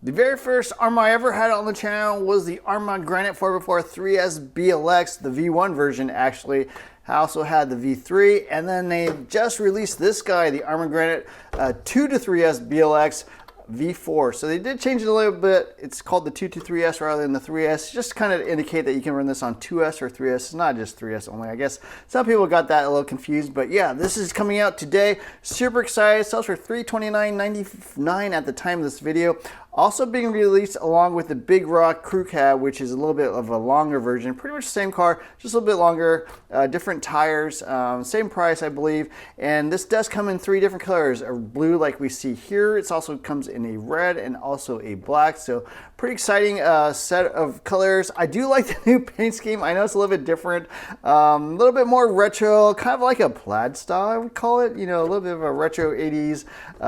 The very first Arrma I ever had on the channel was the Arrma Granite 4x4 3S BLX, the V1 version actually. I also had the V3, and then they just released this guy, the Arrma Granite 2-3S BLX V4. So they did change it a little bit. It's called the 2-3S rather than the 3S, just kind of indicate that you can run this on 2S or 3S. It's not just 3S only. I guess some people got that a little confused, but yeah, this is coming out today. Super excited. Sells for $329.99 at the time of this video. Also being released along with the Big Rock Crew Cab, which is a little bit of a longer version. Pretty much the same car, just a little bit longer, different tires, same price I believe. And this does come in 3 different colors, a blue like we see here. It also comes in a red and also a black. So pretty exciting set of colors. I do like the new paint scheme. I know it's a little bit different, a little bit more retro, kind of like a plaid style I would call it. You know, a little bit of a retro 80s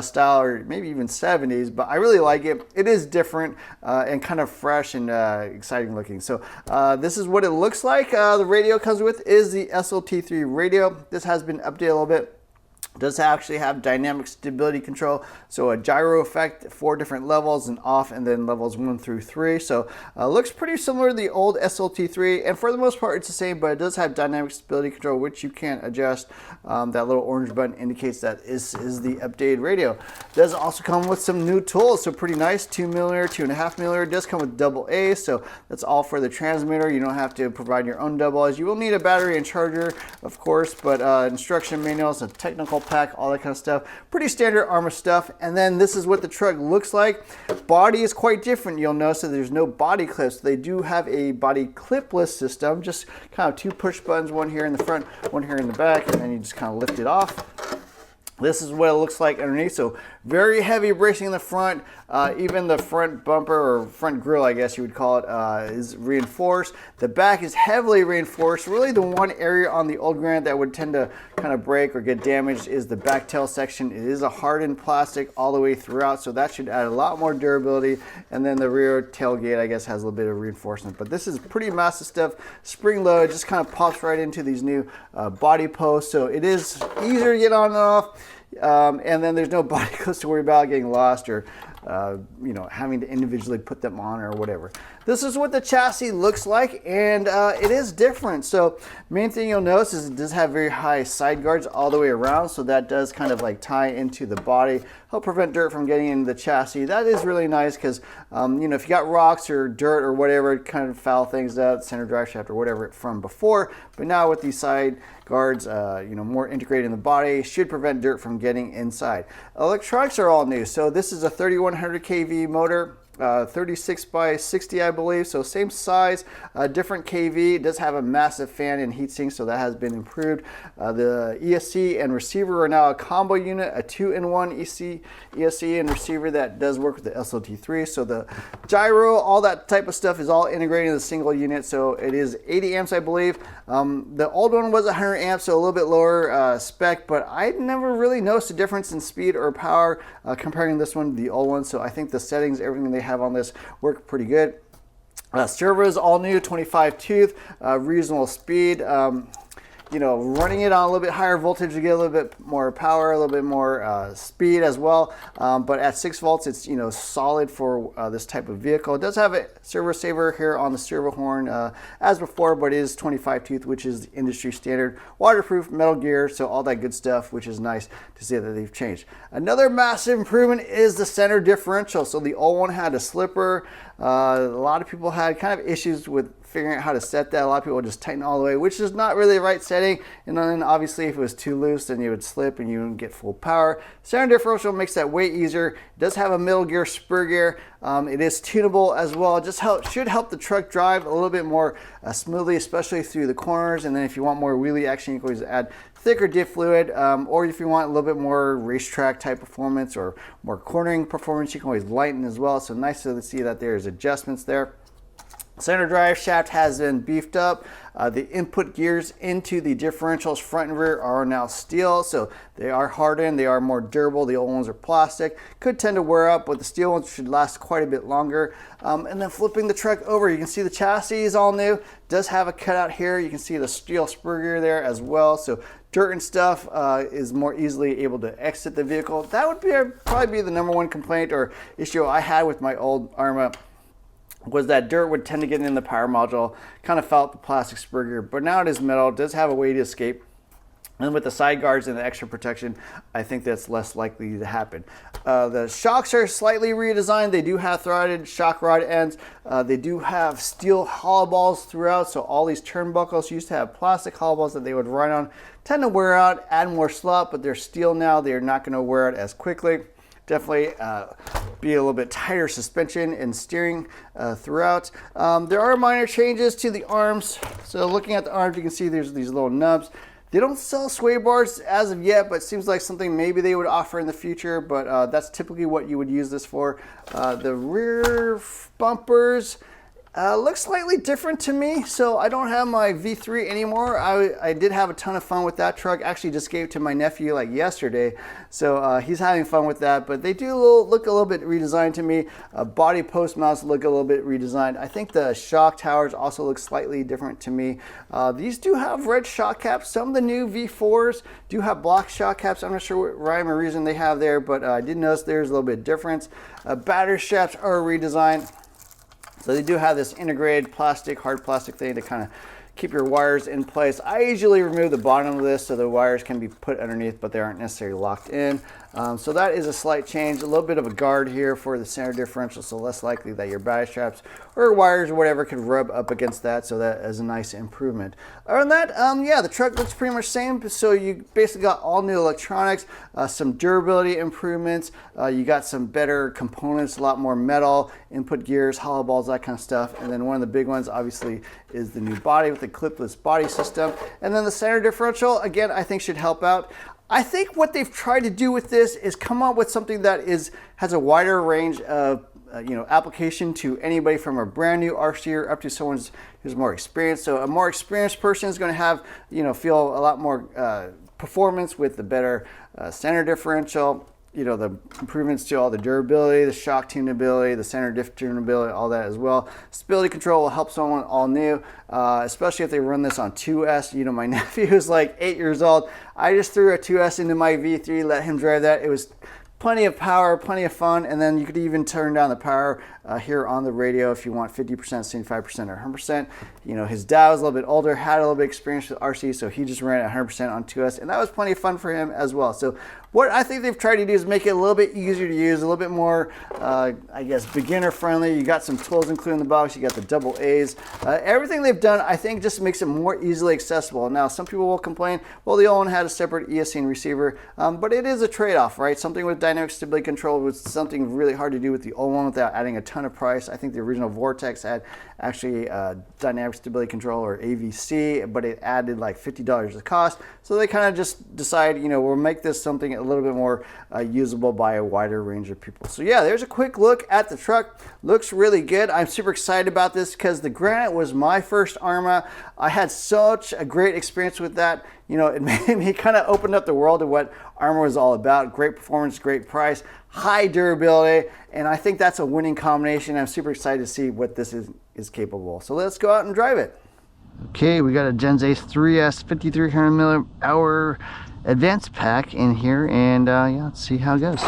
style, or maybe even 70s, but I really like it. It is different and kind of fresh and exciting looking. So this is what it looks like. The radio it comes with is the SLT3 radio. This has been updated a little bit. Does actually have dynamic stability control, so a gyro effect, 4 different levels and off, and then levels 1 through 3. So looks pretty similar to the old SLT3, and for the most part it's the same, but it does have dynamic stability control, which you can't adjust. That little orange button indicates that this is the updated radio. It does also come with some new tools, so pretty nice. 2mm, 2.5mm. It does come with double A, so that's all for the transmitter. You don't have to provide your own double A's. You will need a battery and charger, of course, but instruction manuals, a technical pack, all that kind of stuff. Pretty standard Arrma stuff. And then this is what the truck looks like. Body is quite different. You'll notice that there's no body clips. They do have a body clipless system, just kind of 2 push buttons, one here in the front, one here in the back, and then you just kind of lift it off. This is what it looks like underneath. So very heavy bracing in the front. Even the front bumper, or front grille I guess you would call it, is reinforced. The back is heavily reinforced. Really the one area on the old Granite that would tend to kind of break or get damaged is the back tail section. It is a hardened plastic all the way throughout, so that should add a lot more durability. And then the rear tailgate I guess has a little bit of reinforcement. But this is pretty massive stuff. Spring load, just kind of pops right into these new body posts, so it is easier to get on and off. And then there's no body clips to worry about getting lost or you know, having to individually put them on or whatever. This is what the chassis looks like, and it is different. So main thing you'll notice is it does have very high side guards all the way around, so that does kind of like tie into the body, help prevent dirt from getting into the chassis. That is really nice because you know, if you got rocks or dirt or whatever, it kind of foul things out, center drive shaft or whatever from before. But now with these side guards, you know, more integrated in the body, should prevent dirt from getting inside. Electronics are all new. So this is a 3100 kV motor. 36 by 60 I believe, so same size, different kV. It does have a massive fan and heatsink, so that has bbeen improved. The ESC and receiver are now a combo unit, a 2-in-1 ESC and receiver that does work with the SLT3. So the gyro, all that type of stuff is all integrated in a single unit. So it is 80 amps I believe. The old one was 100 amps, so a little bit lower spec, but I never really noticed a difference in speed or power comparing this one to the old one. So I think the settings, everything they have on this work pretty good. Servo is all new, 25 tooth, reasonable speed. You know, running it on a little bit higher voltage, you get a little bit more power, a little bit more speed as well. But at 6 volts, it's, you know, solid for this type of vehicle. It does have a servo saver here on the servo horn as before, but it is 25 tooth, which is the industry standard. Waterproof, metal gear, so all that good stuff, which is nice to see that they've changed. Another massive improvement is the center differential. So the old one had a slipper. A lot of people had kind of issues with figuring out how to set that. A lot of people just tighten all the way, which is not really the right setting. And then obviously if it was too loose, then you would slip and you wouldn't get full power. Center differential makes that way easier. It does have a middle gear, spur gear. It is tunable as well. It just should help the truck drive a little bit more smoothly, especially through the corners. And then if you want more wheelie action, you can always add thicker diff fluid, or if you want a little bit more racetrack type performance or more cornering performance, you can always lighten as well. So nice to see that there's adjustments there. Center drive shaft has been beefed up. The input gears into the differentials front and rear are now steel, so they are hardened, they are more durable. The old ones are plastic, could tend to wear up, but the steel ones should last quite a bit longer. And then flipping the truck over, you can see the chassis is all new. Does have a cutout here. You can see the steel spur gear there as well, so dirt and stuff, is more easily able to exit the vehicle. That would probably be the number one complaint or issue I had with my old Arrma, was that dirt would tend to get in the power module, kind of felt the plastic spurger, but now it is metal, it does have a way to escape. And with the side guards and the extra protection, I think that's less likely to happen. The shocks are slightly redesigned. They do have threaded shock rod ends. They do have steel hollow balls throughout, so all these turnbuckles used to have plastic hollow balls that they would ride on, tend to wear out, add more slop, but they're steel now. They're not going to wear out as quickly. Definitely be a little bit tighter suspension and steering throughout. There are minor changes to the arms. So looking at the arms, you can see there's these little nubs. They don't sell sway bars as of yet, but it seems like something maybe they would offer in the future, but that's typically what you would use this for. The rear bumpers look slightly different to me, so I don't have my V3 anymore. I did have a ton of fun with that truck. Actually just gave it to my nephew like yesterday, so he's having fun with that, but they do look a little bit redesigned to me. Body post mounts look a little bit redesigned. I think the shock towers also look slightly different to me. These do have red shock caps. Some of the new V4s do have black shock caps. I'm not sure what rhyme or reason they have there, but I did notice there's a little bit of difference. Battery straps are redesigned. So they do have this integrated plastic, hard plastic thing to kind of keep your wires in place. I usually remove the bottom of this so the wires can be put underneath, but they aren't necessarily locked in. So that is a slight change. A little bit of a guard here for the center differential, so less likely that your battery straps or wires or whatever could rub up against that, so that is a nice improvement. Other than that, yeah, the truck looks pretty much the same. So you basically got all new electronics, some durability improvements, you got some better components, a lot more metal, input gears, hollow balls, that kind of stuff. And then one of the big ones obviously is the new body with the clipless body system. And then the center differential, again, I think should help out. I think what they've tried to do with this is come up with something that has a wider range of application to anybody from a brand new RCer up to someone who's more experienced. So a more experienced person is going to have, feel a lot more performance with the better center differential. The improvements to all the durability, the shock tunability, the center diff tunability, all that as well. Stability control will help someone all new, especially if they run this on 2S. My nephew is like 8 years old. I just threw a 2S into my V3, let him drive that. It was plenty of power, plenty of fun, and then you could even turn down the power here on the radio if you want 50%, 75%, or 100%. His dad was a little bit older, had a little bit of experience with RC, so he just ran at 100% on 2S, and that was plenty of fun for him as well. So what I think they've tried to do is make it a little bit easier to use, a little bit more, I guess, beginner friendly. You got some tools included in the box. You got the double A's. Everything they've done, I think, just makes it more easily accessible. Now, some people will complain, well, the old one had a separate ESC and receiver, but it is a trade-off, right? Something with dynamic stability control was something really hard to do with the old one without adding a ton of price. I think the original Vortex had actually dynamic stability control, or AVC, but it added like $50 of cost. So they kind of just decided, we'll make this something a little bit more usable by a wider range of people. So yeah, there's a quick look at the truck. Looks really good. I'm super excited about this because the Granite was my first Arrma. I had such a great experience with that. It made me kind of opened up the world of what Arrma was all about. Great performance, great price, high durability, and I think that's a winning combination. I'm super excited to see what this is capable. So let's go out and drive it. Okay, we got a Gens Ace 3S 5300 mAh advanced pack in here, and yeah, let's see how it goes.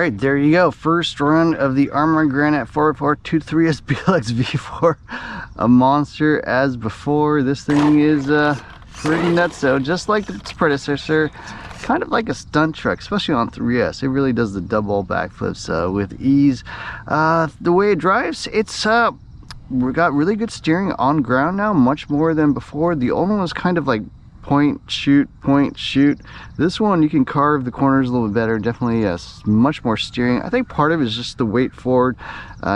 right, there you go. First run of the Arrma Granite 4x4 23S BLX V4. A monster as before. This thing is pretty nuts, so just like its predecessor. Kind of like a stunt truck, especially on 3S. It really does the double backflips with ease. The way it drives, it's we got really good steering on ground now, much more than before. The old one was kind of like point shoot. This one you can carve the corners a little bit better. Definitely yes, much more steering. I think part of it is just the weight forward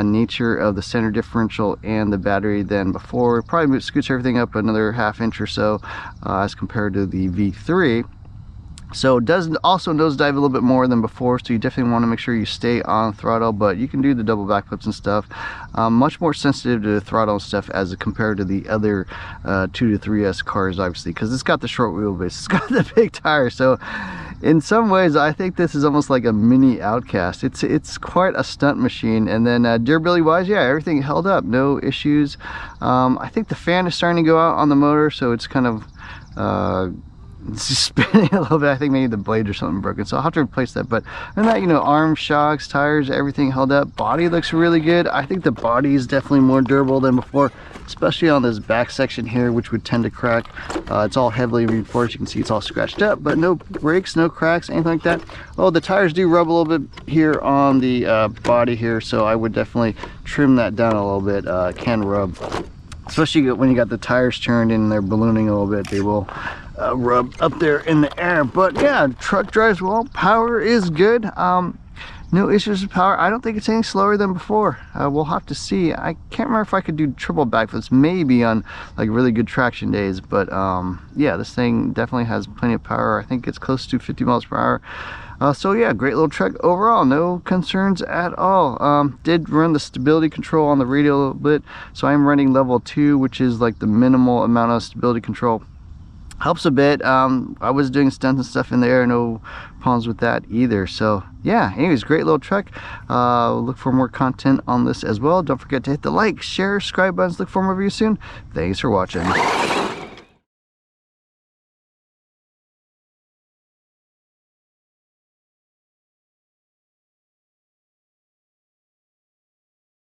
nature of the center differential and the battery than before. It probably scoots everything up another ½ inch or so as compared to the V3. So it does also nosedive a little bit more than before, so you definitely want to make sure you stay on throttle, but you can do the double backflips and stuff. Much more sensitive to the throttle and stuff as compared to the other 2 to 3S cars, obviously, because it's got the short wheelbase, it's got the big tire. So in some ways, I think this is almost like a mini Outcast. It's quite a stunt machine. And then durability wise, yeah, everything held up, no issues. I think the fan is starting to go out on the motor, so it's kind of it's just spinning a little bit. I think maybe the blade or something broken, so I'll have to replace that. But other than that, you know, arm shocks, tires, everything held up. Body looks really good. I think the body is definitely more durable than before, especially on this back section here, which would tend to crack. It's all heavily reinforced. You can see it's all scratched up, but no breaks, no cracks, anything like that. Oh, the tires do rub a little bit here on the body here, so I would definitely trim that down a little bit. Can rub, especially when you got the tires turned and they're ballooning a little bit. They will rub up there in the air. But yeah, truck drives well. Power is good. No issues with power. I don't think it's any slower than before. We'll have to see. I can't remember if I could do triple backflips, maybe on like really good traction days, but yeah, this thing definitely has plenty of power. I think it's close to 50 miles per hour. So yeah, great little truck overall, no concerns at all. Did run the stability control on the radio a little bit, so I'm running level 2, which is like the minimal amount of stability control. Helps a bit. I was doing stunts and stuff in the air, no problems with that either. So yeah, anyways, great little truck. Look for more content on this as well. Don't forget to hit the like, share, subscribe buttons. Look for more reviews soon. Thanks for watching.